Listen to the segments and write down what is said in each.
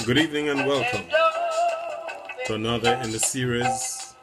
Good evening and welcome to another in the series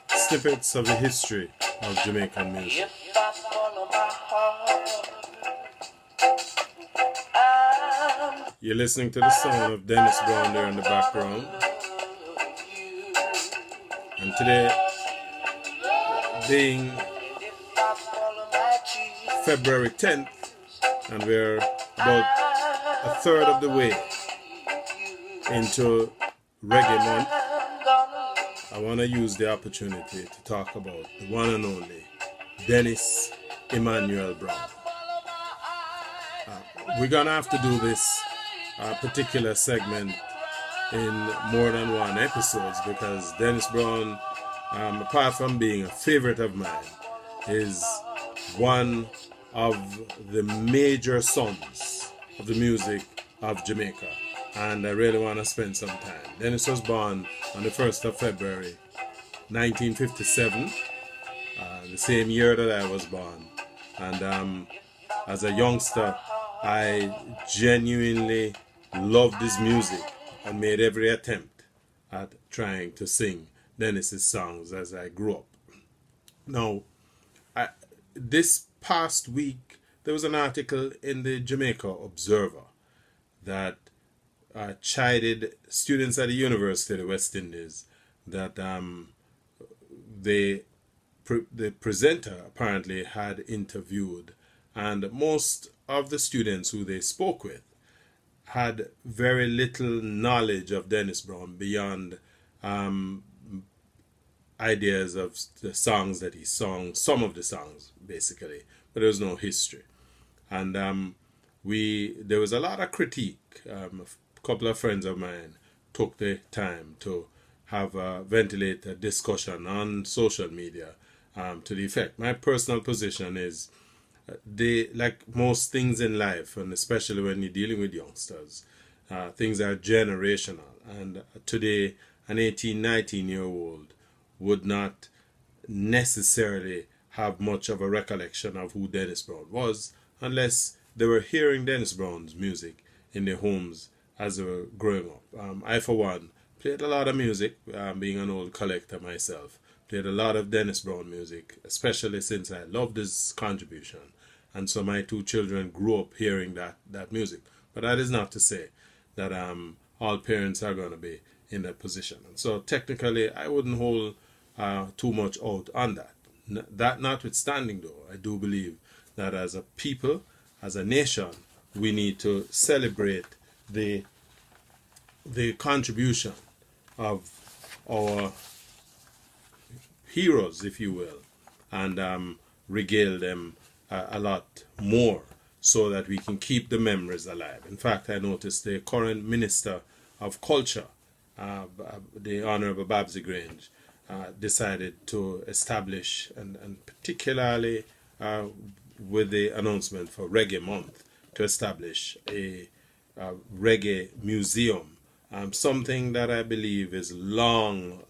Snippets of the History of Jamaican Music. You're listening to the sound of Dennis Brown there in the background. And today, being February 10th, and we're about a third of the way into Reggae Month, I want to use the opportunity to talk about the one and only Dennis Emmanuel Brown. We're going to have to do this particular segment in more than one episodes because Dennis Brown, apart from being a favorite of mine, is one of the major sons of the music of Jamaica, and I really want to spend some time. Dennis was born on the 1st of February 1957, the same year that I was born, and as a youngster I genuinely loved his music and made every attempt at trying to sing Dennis's songs as I grew up. Now, this past week there was an article in the Jamaica Observer that chided students at the University of the West Indies that the presenter apparently had interviewed, and most of the students who they spoke with had very little knowledge of Dennis Brown beyond ideas of the songs that he sung, some of the songs basically, but there was no history. And there was a lot of critique. A couple of friends of mine took the time to have a ventilated discussion on social media to the effect. My personal position is like most things in life, and especially when you're dealing with youngsters, things are generational. And today, an 18, 19-year-old would not necessarily have much of a recollection of who Dennis Brown was unless they were hearing Dennis Brown's music in their homes as they were growing up. I, for one, played a lot of music, being an old collector myself. Played a lot of Dennis Brown music, especially since I loved his contribution. And so my two children grew up hearing that music. But that is not to say that all parents are going to be in that position. And so technically, I wouldn't hold too much out on that. That notwithstanding, though, I do believe that as a people, as a nation, we need to celebrate the contribution of our heroes, if you will, and regale them a lot more so that we can keep the memories alive. In fact, I noticed the current Minister of Culture, the Honourable Babsy Grange, decided to establish, and particularly with the announcement for Reggae Month, to establish a reggae museum, something that I believe is long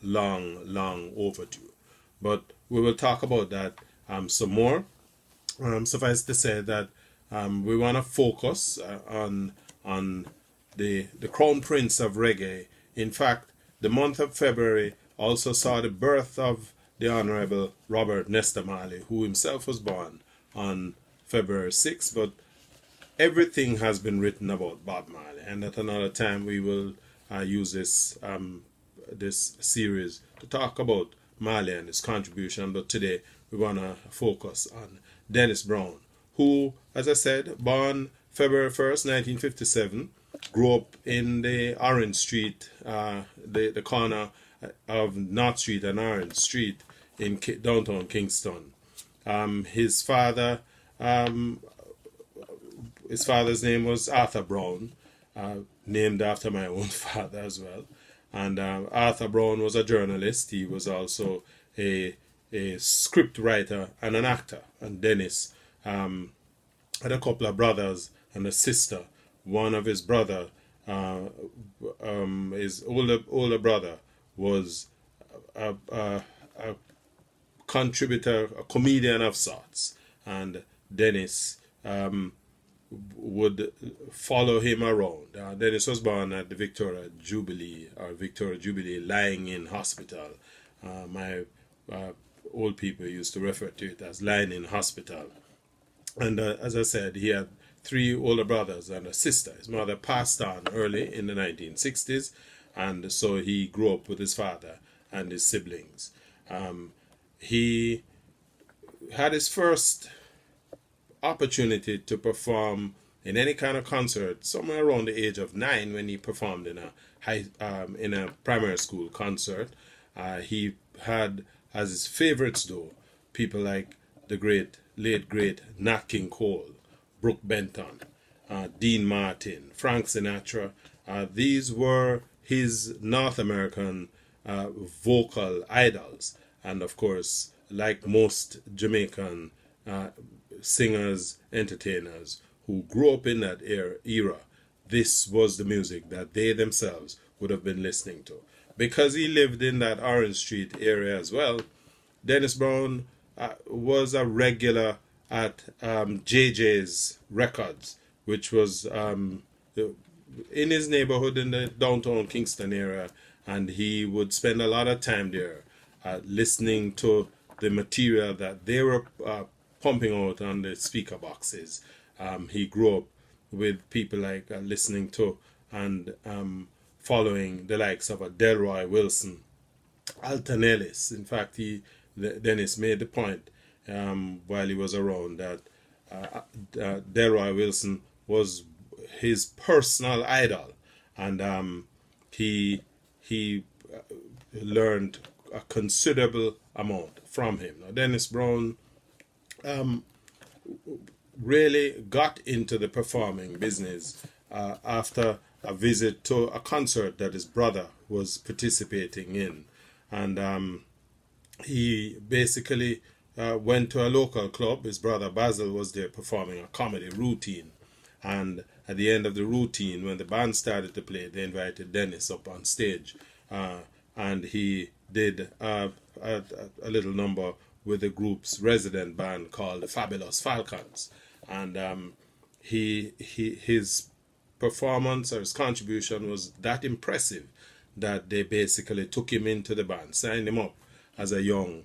overdue. But we will talk about that some more. Suffice to say that we want to focus on the Crown Prince of Reggae. In fact, the month of February also saw the birth of the Honourable Robert Nesta Marley, who himself was born on February 6th, but everything has been written about Bob Marley, and at another time we will use this series to talk about Marley and his contribution. But today we want to focus on Dennis Brown, who, as I said, born February 1st, 1957, grew up in the Orange Street, the corner of North Street and Orange Street in downtown Kingston. His father's name was Arthur Brown, named after my own father as well. And Arthur Brown was a journalist. He was also a script writer and an actor. And Dennis had a couple of brothers and a sister. One of his brother, his older brother, was a contributor, a comedian of sorts, and Dennis would follow him around. Dennis was born at the Victoria Jubilee lying in hospital. My old people used to refer to it as lying in hospital. And as I said, he had 3 older brothers and a sister. His mother passed on early in the 1960s, and so he grew up with his father and his siblings. He had his first opportunity to perform in any kind of concert somewhere around the age of 9, when he performed in a primary school concert. He had as his favorites, though, people like the late great Nat King Cole, Brooke Benton, Dean Martin, Frank Sinatra. These were his North American vocal idols. And of course, like most Jamaican singers, entertainers who grew up in that era, this was the music that they themselves would have been listening to. Because he lived in that Orange Street area as well, Dennis Brown was a regular at JJ's Records, which was in his neighborhood in the downtown Kingston area, and he would spend a lot of time there listening to the material that they were pumping out on the speaker boxes. He grew up with people like listening to and following the likes of Delroy Wilson, Alton Ellis. In fact, Dennis made the point while he was around that Delroy Wilson was his personal idol, and he learned a considerable amount from him. Now, Dennis Brown really got into the performing business after a visit to a concert that his brother was participating in, and he basically went to a local club. His brother Basil was there performing a comedy routine, and at the end of the routine, when the band started to play, they invited Dennis up on stage, and he did a little number with the group's resident band called the Fabulous Falcons, and his performance or his contribution was that impressive that they basically took him into the band, signed him up as a young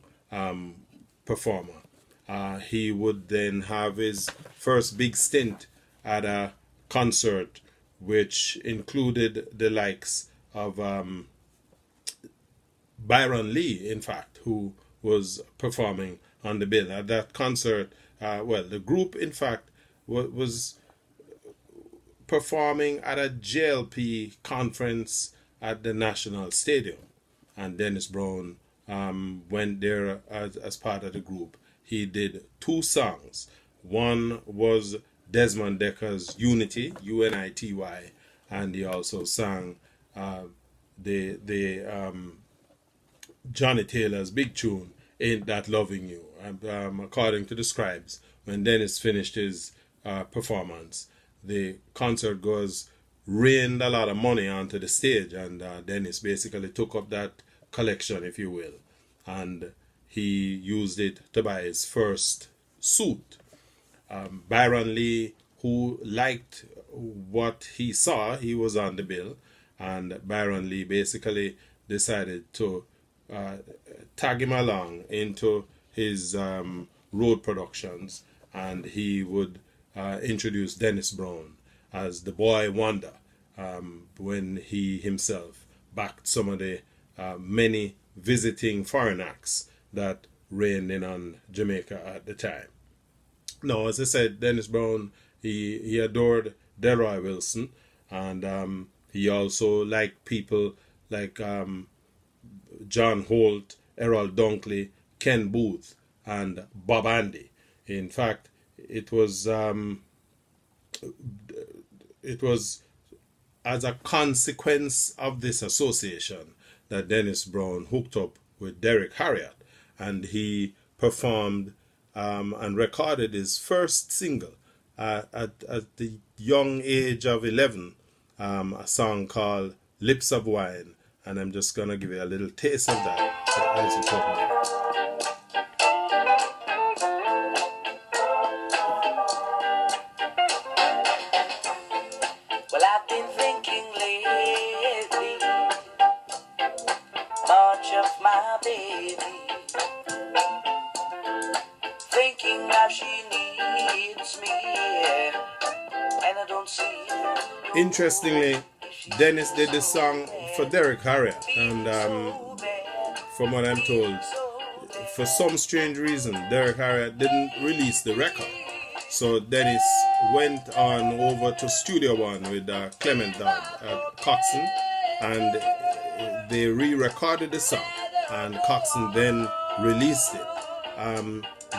performer. He would then have his first big stint at a concert which included the likes of Byron Lee, in fact, who was performing on the bill. At that concert, the group, in fact, was performing at a JLP conference at the National Stadium, and Dennis Brown went there as part of the group. He did 2 songs. One was Desmond Decker's Unity, Unity, and he also sang the Johnny Taylor's big tune, Ain't That Loving You. According to the scribes, when Dennis finished his performance, the concert goers rained a lot of money onto the stage, and Dennis basically took up that collection, if you will, and he used it to buy his first suit. Byron Lee, who liked what he saw, he was on the bill, and Byron Lee basically decided to tag him along into his road productions, and he would introduce Dennis Brown as the boy wonder when he himself backed some of the many visiting foreign acts that reigned in on Jamaica at the time. Now, as I said, Dennis Brown, he adored Delroy Wilson, and he also liked people like John Holt, Errol Dunkley, Ken Booth, and Bob Andy. In fact, it was as a consequence of this association that Dennis Brown hooked up with Derek Harriott, and he performed and recorded his first single at the young age of 11, a song called Lips of Wine, and I'm just going to give you a little taste of that as you talk about it. Well, I've been thinking lately much of my baby, thinking how she needs me, and I don't see it. Interestingly, Dennis did this song for Derek Harriott, and from what I'm told, for some strange reason, Derek Harriott didn't release the record. So Dennis went on over to Studio One with Clement Coxon, and they re-recorded the song, and Coxon then released it.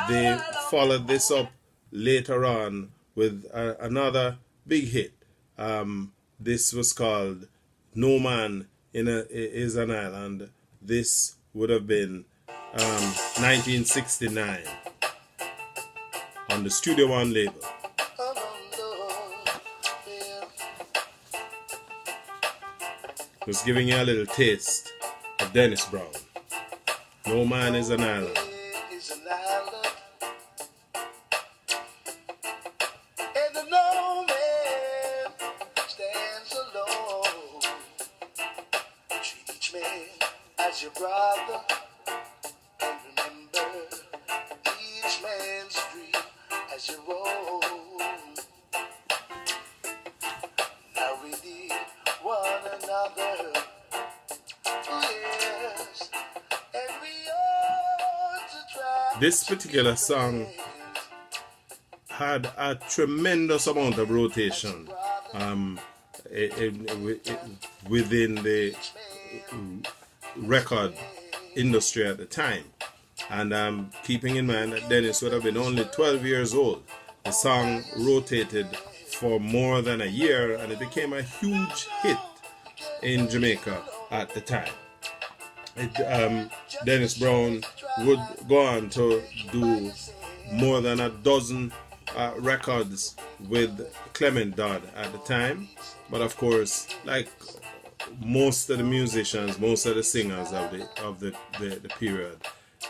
They followed this up later on with another big hit. This was called No Man is an Island. This would have been 1969 on the Studio One label. Just giving you a little taste of Dennis Brown. No Man is an Island. As your brother, and remember each man's dream as your own. Now we need one another, yes, and we ought to try. This particular song had a tremendous amount of rotation within the record industry at the time, and keeping in mind that Dennis would have been only 12 years old, the song rotated for more than a year, and it became a huge hit in Jamaica at the time. Dennis Brown would go on to do more than a dozen records with Clement Dodd at the time, but of course, like most of the musicians, most of the singers of the period,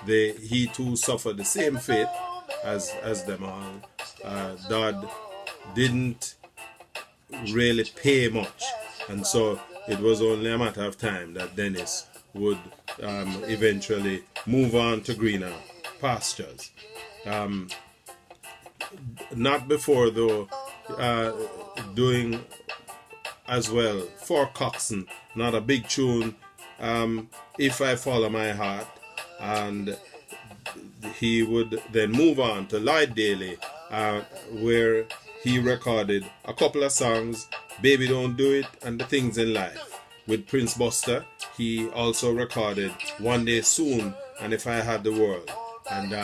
he too suffered the same fate as them all. Dodd didn't really pay much, and so it was only a matter of time that Dennis would eventually move on to greener pastures. Not before, though, doing as well for Coxon, not a big tune, If I Follow My Heart, and he would then move on to Lloyd Daly, where he recorded a couple of songs, Baby Don't Do It and The Things in Life. With Prince Buster, he also recorded One Day Soon and If I Had the World. And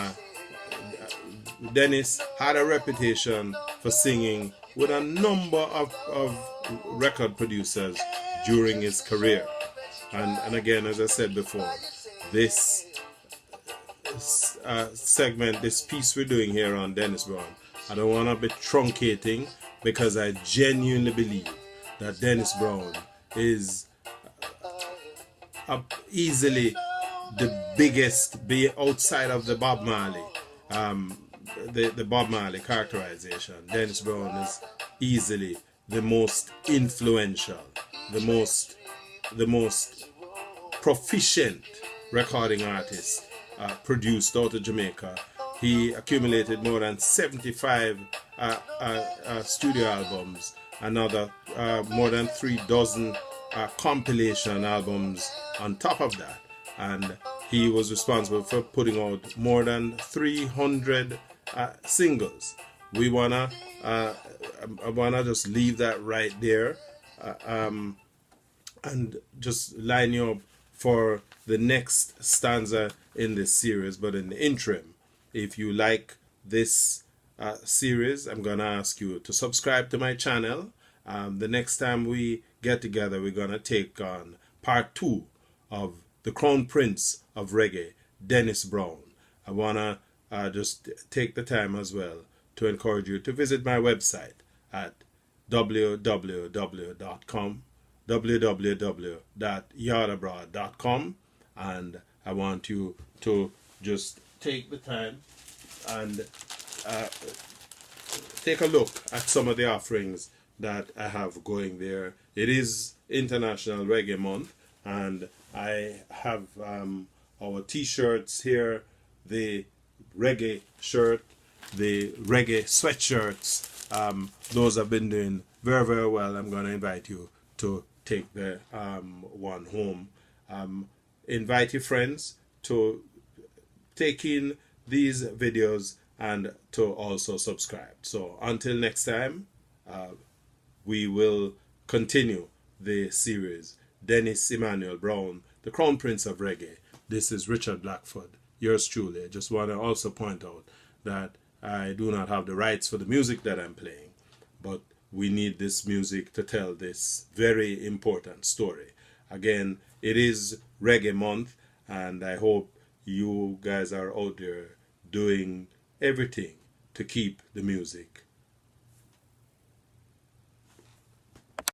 Dennis had a reputation for singing with a number of record producers during his career, and again, as I said before, this segment, this piece we're doing here on Dennis Brown, I don't want to be truncating, because I genuinely believe that Dennis Brown is easily the biggest, outside of the Bob Marley, the Bob Marley characterization. Dennis Brown is easily the most influential, the most proficient recording artist produced out of Jamaica. He accumulated more than 75 studio albums, another more than 36 compilation albums on top of that, and he was responsible for putting out more than 300 singles. I wanna just leave that right there, and just line you up for the next stanza in this series. But in the interim, if you like this series, I'm gonna ask you to subscribe to my channel. The next time we get together, we're gonna take on part 2 of the Crown Prince of Reggae, Dennis Brown. I wanna just take the time as well to encourage you to visit my website at www.yardabroad.com, and I want you to just take the time and take a look at some of the offerings that I have going there. It is International Reggae Month, and I have our t-shirts here, the reggae shirt, the reggae sweatshirts. Those have been doing very, very well. I'm going to invite you to take the one home. Invite your friends to take in these videos and to also subscribe. So until next time, we will continue the series. Dennis Emmanuel Brown, the Crown Prince of Reggae. This is Richard Blackford, yours truly. I just want to also point out that I do not have the rights for the music that I'm playing, but we need this music to tell this very important story. Again, it is Reggae Month, and I hope you guys are out there doing everything to keep the music